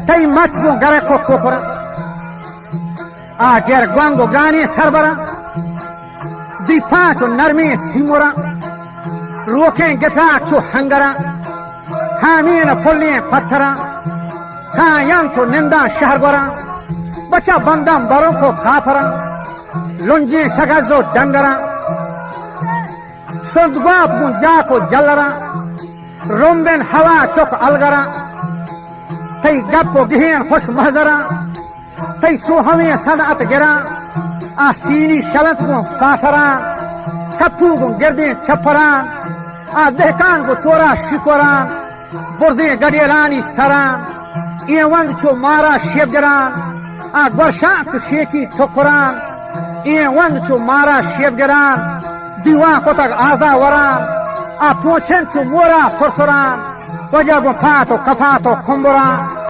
تای مچ بو گره خود کوکرا آگر گوانگو گانی سربرا دی پانچ و نرمی سیمورا روکیں گتا چو ہنگرا حامین پھلیں پتھرا کھایاں تو نندا شہر گورا بچا بندم بروں کو کافرا لنجی شگز و ڈنگرا سندگواب منجا کو جلرا رومبن ہوا چک الگرا تی گپ و گہین خوش محضرا تی سوہویں صنعت گرا آسینی شلط کو ساسران کپو کو گردیں چھپران دہکان کو تورا شکران بردیں گڈیرانی سران یہ ونگ چو مارا شیب جران گرشان چو شیکی ٹھکران یہ ونگ چو مارا شیب جران دیوان کو تک آزا وران پوچھن چو مورا فرسران وجہ گو پھاتو کپاتو کھمبران